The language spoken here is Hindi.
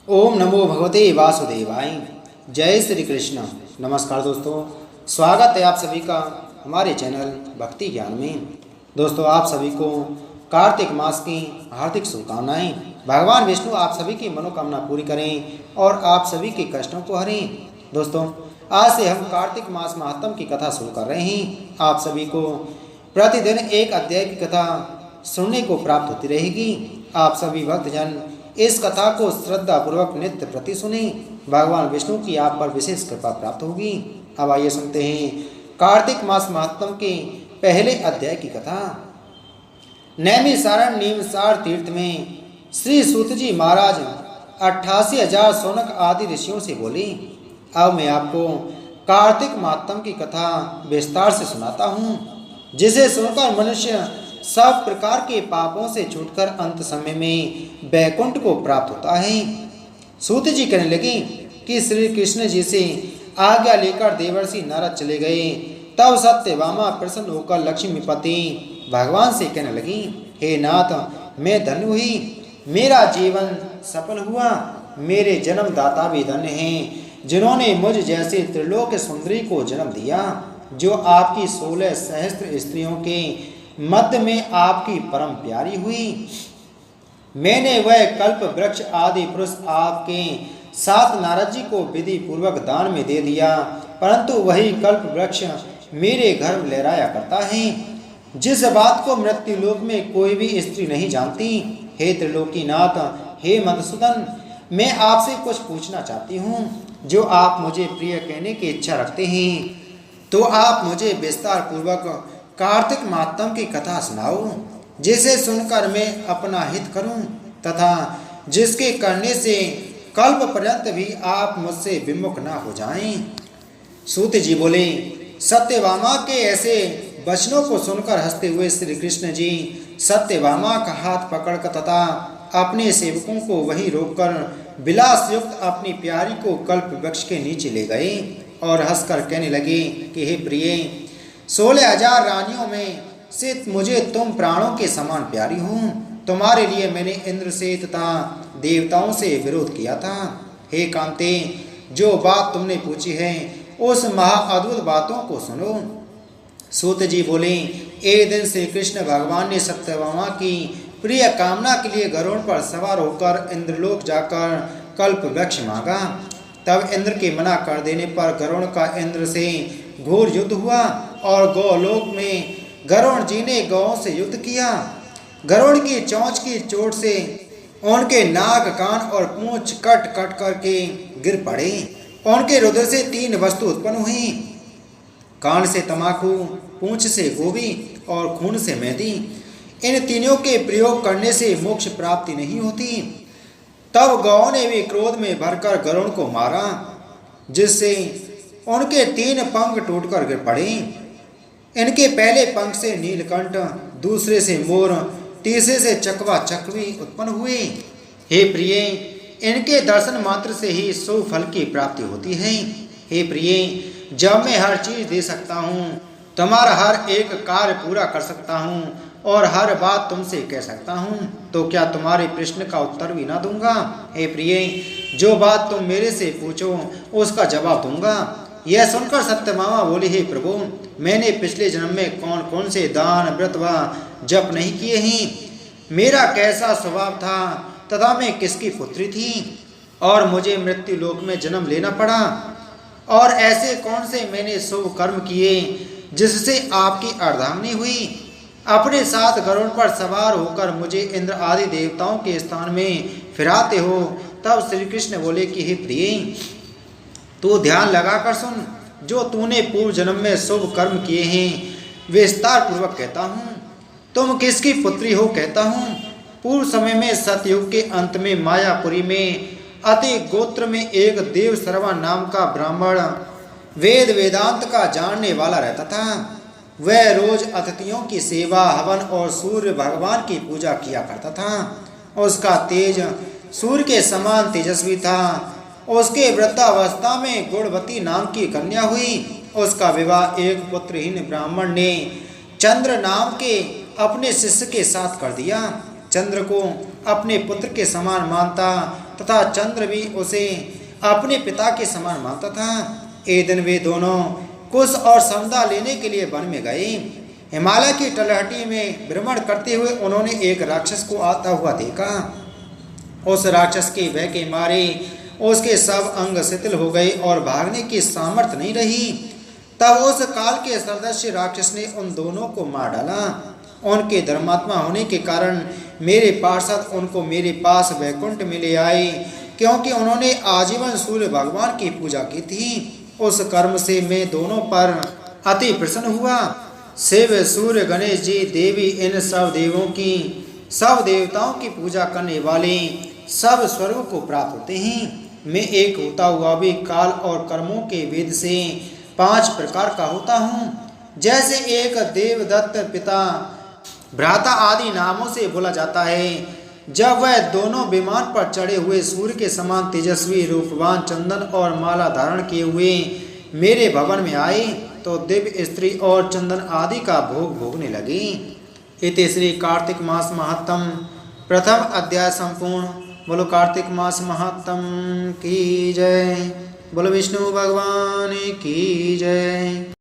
ओम नमो भगवते वासुदेवाय। जय श्री कृष्ण। नमस्कार दोस्तों, स्वागत है आप सभी का हमारे चैनल भक्ति ज्ञान में। दोस्तों, आप सभी को कार्तिक मास की हार्दिक शुभकामनाएं। भगवान विष्णु आप सभी की मनोकामना पूरी करें और आप सभी के कष्टों को हरें। दोस्तों, आज से हम कार्तिक मास महात्म की कथा शुरू कर रहे हैं। आप सभी को प्रतिदिन एक अध्याय की कथा सुनने को प्राप्त होती रहेगी। आप सभी भक्तजन इस कथा को श्रद्धा पूर्वक नित्य प्रति सुने। भगवान विष्णु की आप पर विशेष कृपा प्राप्त होगी। अब आइए सुनते हैं कार्तिक मास महात्म के पहले अध्याय की कथा। नैमिषारण्य नीमसार तीर्थ में श्री सूत जी महाराज 88,000 शौनक आदि ऋषियों से बोले। अब मैं आपको कार्तिक महात्म की कथा विस्तार से सुनाता हूँ, जिसे सुनकर मनुष्य सब प्रकार के पापों से छूटकर अंत समय में बैकुंठ को प्राप्त होता है। सूत जी कहने लगे कि श्री कृष्ण जी से आज्ञा लेकर देवर्षि नारद चले गए। तब सत्यभामा प्रसन्न होकर लक्ष्मीपति भगवान से कहने लगी, हे नाथ, मैं धन्य हुई, मेरा जीवन सफल हुआ। मेरे जन्मदाता भी धन्य हैं, जिन्होंने मुझ जैसे त्रिलोक सुंदरी को जन्म दिया, जो आपकी 16 सहस्त्र स्त्रियों के मध्य में आपकी परम प्यारी हुई। मैंने वह कल्प वृक्ष आदि पुरुष आपके साथ नारद जी को विधि पूर्वक दान में दे दिया, परंतु वही कल्प वृक्ष मेरे घर में लहराया करता है, जिस बात को मृत्यु लोक में कोई भी स्त्री नहीं जानती। हे त्रिलोकीनाथ, हे मधुसूदन, मैं आपसे कुछ पूछना चाहती हूँ, जो आप मुझे प्रिय कहने की इच्छा रखते हैं, तो आप मुझे विस्तार पूर्वक कार्तिक महात्म की कथा सुनाओ, जिसे सुनकर मैं अपना हित करूं तथा जिसके करने से कल्प पर्यंत भी आप मुझसे विमुख न हो जाएं। सूत जी बोले, सत्यभामा के ऐसे वचनों को सुनकर हंसते हुए श्री कृष्ण जी सत्यभामा का हाथ पकड़कर तथा अपने सेवकों को वहीं रोककर विलास युक्त अपनी प्यारी को कल्प वृक्ष के नीचे ले गए और हंसकर कहने लगे कि हे प्रिय, 16,000 रानियों में से मुझे तुम प्राणों के समान प्यारी हूँ। तुम्हारे लिए मैंने इंद्र से तथा देवताओं से विरोध किया था। हे कांते, जो बात तुमने पूछी है उस महाअद्भुत बातों को सुनो। सूत जी बोले, एक दिन श्री कृष्ण भगवान ने सत्यभामा की प्रिय कामना के लिए गरुड़ पर सवार होकर इंद्रलोक जाकर कल्प वृक्ष मांगा। तब इंद्र के मना कर देने पर गरुड़ का इंद्र से घोर युद्ध हुआ और गौलोक में गरुड़ जी ने गौओं से युद्ध किया। गरुड़ की चोंच की चोट से उनके नाक, कान और पूंछ कट कट करके गिर पड़े। उनके रुधिर से 3 वस्तु उत्पन्न हुई, कान से तमाकू, पूंछ से गोभी और खून से मेहंदी। इन तीनों के प्रयोग करने से मोक्ष प्राप्ति नहीं होती। तब गौओं ने भी क्रोध में भरकर गरुड़ को मारा, जिससे उनके 3 पंख टूटकर गिर पड़े। इनके पहले पंख से नीलकंठ, दूसरे से मोर, तीसरे से चकवा चकवी उत्पन्न हुए। हे प्रिय, इनके दर्शन मात्र से ही शुभ फल की प्राप्ति होती है। हे प्रिय, जब मैं हर चीज दे सकता हूँ, तुम्हारा हर एक कार्य पूरा कर सकता हूँ और हर बात तुमसे कह सकता हूँ, तो क्या तुम्हारे प्रश्न का उत्तर भी ना दूंगा? हे प्रिय, जो बात तुम मेरे से पूछो उसका जवाब दूंगा। यह सुनकर सत्यभामा बोली, हे प्रभु, मैंने पिछले जन्म में कौन कौन से दान, व्रत व जप नहीं किए हैं? मेरा कैसा स्वभाव था तथा मैं किसकी पुत्री थी और मुझे मृत्यु लोक में जन्म लेना पड़ा? और ऐसे कौन से मैंने शुभ कर्म किए जिससे आपकी अर्धांगिनी हुई? अपने साथ गरुड़ पर सवार होकर मुझे इंद्र आदि देवताओं के स्थान में फिराते हो। तब श्री कृष्ण बोले कि हे प्रिय, तू ध्यान लगाकर सुन। जो तूने पूर्व जन्म में शुभ कर्म किए हैं विस्तार पूर्वक कहता हूँ। तुम किसकी पुत्री हो कहता हूँ। पूर्व समय में सतयुग के अंत में मायापुरी में अति गोत्र में एक देव सर्वा नाम का ब्राह्मण वेद वेदांत का जानने वाला रहता था। वह रोज अतिथियों की सेवा, हवन और सूर्य भगवान की पूजा किया करता था। उसका तेज सूर्य के समान तेजस्वी था। उसके वृद्धावस्था में गुणवती नाम की कन्या हुई। उसका विवाह एक पुत्रहीन ब्राह्मण ने चंद्र नाम के अपने शिष्य के साथ कर दिया। चंद्र को अपने पुत्र के समान मानता तथा चंद्र भी उसे अपने पिता के समान मानता था। एक दिन वे दोनों कुश और समदा लेने के लिए वन में गए। हिमालय की तलहटी में भ्रमण करते हुए उन्होंने एक राक्षस को आता हुआ देखा। उस राक्षस के भय के मारे उसके सब अंग शिथिल हो गए और भागने की सामर्थ्य नहीं रही। तब उस काल के सदस्य राक्षस ने उन दोनों को मार डाला। उनके धर्मात्मा होने के कारण मेरे पार्षद उनको मेरे पास वैकुंठ में ले आए, क्योंकि उन्होंने आजीवन सूर्य भगवान की पूजा की थी। उस कर्म से मैं दोनों पर अति प्रसन्न हुआ। शिव, सूर्य, गणेश जी, देवी, इन सब सब देवताओं की पूजा करने वाले सब स्वर्ग को प्राप्त होते हैं। मैं एक होता हुआ भी काल और कर्मों के वेद से 5 प्रकार का होता हूँ। जैसे एक देवदत्त, पिता, भ्राता आदि नामों से बोला जाता है। जब वह दोनों विमान पर चढ़े हुए सूर्य के समान तेजस्वी, रूपवान, चंदन और माला धारण किए हुए मेरे भवन में आए, तो दिव्य स्त्री और चंदन आदि का भोग भोगने लगी। इति श्री कार्तिक मास महात्म प्रथम अध्याय संपूर्ण। बोलो कार्तिक मास महात्म की जय। बोलो विष्णु भगवान की जय।